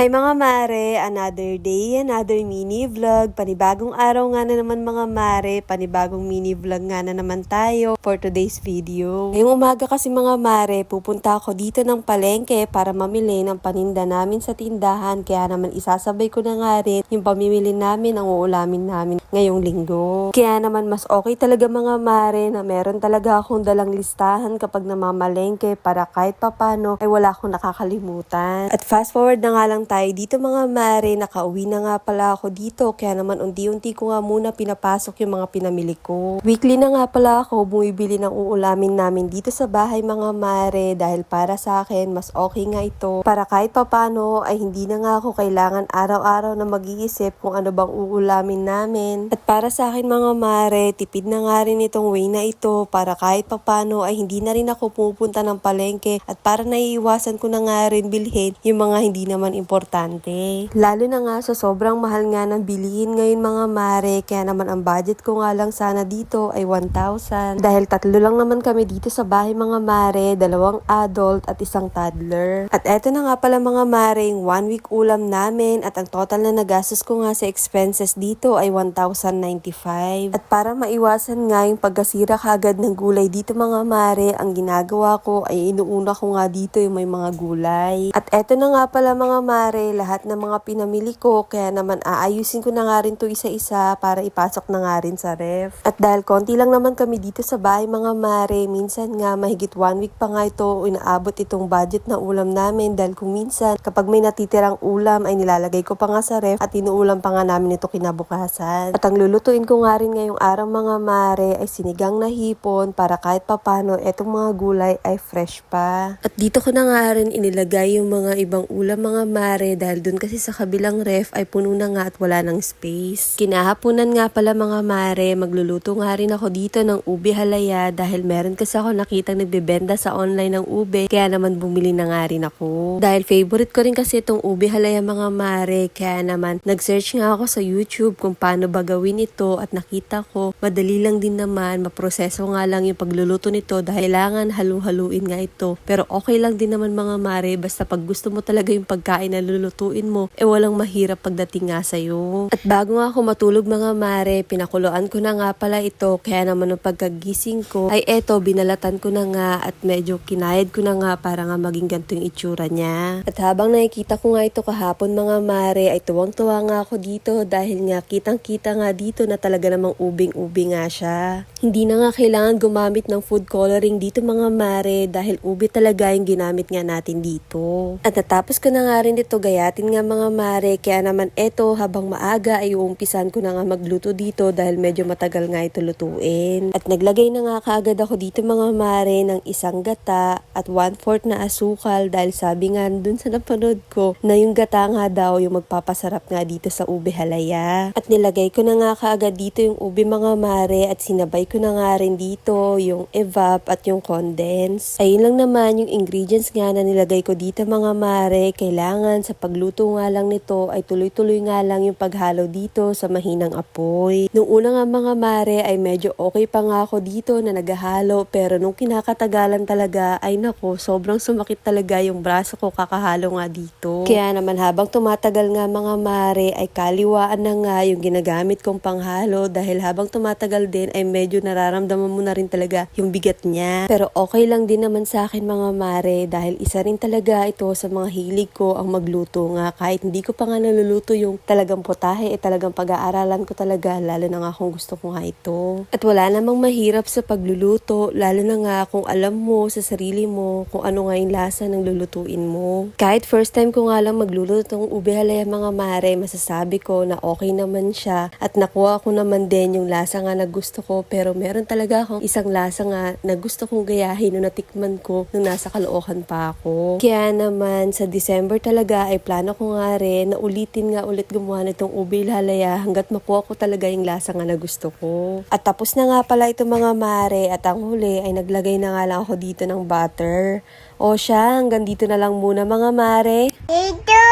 Hi mga mare, another day, another mini vlog. Panibagong araw nga na naman mga mare, panibagong mini vlog nga na naman tayo for today's video. Ngayong umaga kasi mga mare, pupunta ako dito ng palengke para mamili ng paninda namin sa tindahan. Kaya naman isasabay ko na nga rin yung pamimili namin, ang uulamin namin ngayong linggo. Kaya naman mas okay talaga mga mare na meron talaga akong dalang listahan kapag namamalengke para kahit papano ay wala akong nakakalimutan. At fast forward na nga lang tayo dito mga mare, nakauwi na nga pala ako dito kaya naman unti-unti ko nga muna pinapasok yung mga pinamili ko. Weekly na nga pala ako bumibili ng uulamin namin dito sa bahay mga mare dahil para sa akin mas okay nga ito para kahit papano ay hindi na nga ako kailangan araw-araw na mag-iisip kung ano bang uulamin namin. At para sa akin mga mare, tipid na nga rin itong way na ito para kahit papano ay hindi na rin ako pupunta ng palengke at para naiiwasan ko na nga rin bilhin yung mga hindi naman importante. Lalo na nga sa sobrang mahal nga ng bilihin ngayon mga mare, kaya naman ang budget ko nga lang sana dito ay 1,000. Dahil tatlo lang naman kami dito sa bahay mga mare, 2 adult at 1 toddler. At eto na nga pala mga mare, yung 1 week ulam namin at ang total na nagastos ko nga sa expenses dito ay 1,095. At para maiwasan nga yung pagkasira kagad ng gulay dito mga mare, ang ginagawa ko ay inuuna ko nga dito yung may mga gulay. At eto na nga pala mga mare, lahat ng mga pinamili ko, kaya naman aayusin ko na nga rin to isa-isa para ipasok na nga rin sa ref. At dahil konti lang naman kami dito sa bahay mga mare, minsan nga mahigit 1 week pa nga ito inaabot itong budget na ulam namin dahil kung minsan kapag may natitirang ulam ay nilalagay ko pa nga sa ref at inuulam pa nga namin ito kinabukasan. At ang lulutuin ko nga rin ngayong araw mga mare ay sinigang na hipon para kahit papano etong mga gulay ay fresh pa. At dito ko na nga rin inilagay yung mga ibang ulam mga mare dahil dun kasi sa kabilang ref ay puno na nga at wala ng space. Kinahaponan nga pala mga mare, magluluto nga rin ako dito ng ube halaya dahil meron kasi ako nakitang nagbebenta sa online ng ube kaya naman bumili na nga rin ako. Dahil favorite ko rin kasi itong ube halaya mga mare kaya naman nag-search nga ako sa YouTube kung paano ba gawin ito at nakita ko madali lang din naman, maproseso nga lang yung pagluluto nito dahil kailangan halu-haluin nga ito. Pero okay lang din naman mga mare basta pag gusto mo talaga yung pagkain na lulutuin mo, walang mahirap pagdating nga sa'yo. At bago nga ako matulog mga mare, pinakuluan ko na nga pala ito, kaya naman ng pagkagising ko, ay eto, binalatan ko na nga at medyo kinayad ko na nga para nga maging ganito yung itsura niya. At habang nakikita ko nga ito kahapon mga mare, ay tuwang-tuwa nga ako dito dahil nga kitang-kita nga dito na talaga namang ubing-ubi nga siya. Hindi na nga kailangan gumamit ng food coloring dito mga mare dahil ube talaga yung ginamit nga natin dito. At natapos ko na nga rin dito gayatin nga mga mare, kaya naman eto habang maaga ay uumpisan ko na nga magluto dito dahil medyo matagal nga ito lutuin. At naglagay na nga kaagad ako dito mga mare ng isang gata at 1/4 na asukal dahil sabi nga dun sa napanood ko na yung gata nga daw yung magpapasarap nga dito sa ube halaya. At nilagay ko na nga kaagad dito yung ube mga mare at sinabay ko na nga rin dito yung evap at yung condense. Ayun lang naman yung ingredients nga na nilagay ko dito mga mare. Kailangan sa pagluto nga lang nito ay tuloy-tuloy nga lang yung paghalo dito sa mahinang apoy. Nung una nga mga mare ay medyo okay pa nga ako dito na naghahalo pero nung kinakatagalan talaga ay nako, sobrang sumakit talaga yung braso ko kakahalo nga dito. Kaya naman habang tumatagal nga mga mare ay kaliwaan na nga yung ginagamit kong panghalo dahil habang tumatagal din ay medyo nararamdaman mo na rin talaga yung bigat niya. Pero okay lang din naman sa akin mga mare dahil isa rin talaga ito sa mga hilig ko ang magluto nga kahit hindi ko pa nga naluluto yung talagang potahe talagang pag-aaralan ko talaga lalo na nga kung gusto ko nga ito. At wala namang mahirap sa pagluluto lalo na nga kung alam mo sa sarili mo kung ano nga yung lasa ng lulutuin mo. Kahit first time ko nga lang magluluto ng ube halaya mga mare, masasabi ko na okay naman siya at nakuha ko naman din yung lasa nga na gusto ko pero meron talaga akong isang lasa nga na gusto kong gayahin nung natikman ko nung nasa Caloocan pa ako. Kaya naman sa December talaga ay plano ko nga rin na ulitin nga ulit gumawa nitong ube halaya hanggat makuha ko talaga yung lasa nga na gusto ko. At tapos na nga pala ito mga mare at ang huli ay naglagay na nga lang ako dito ng butter. O siya, hanggang dito na lang muna mga mare. Ito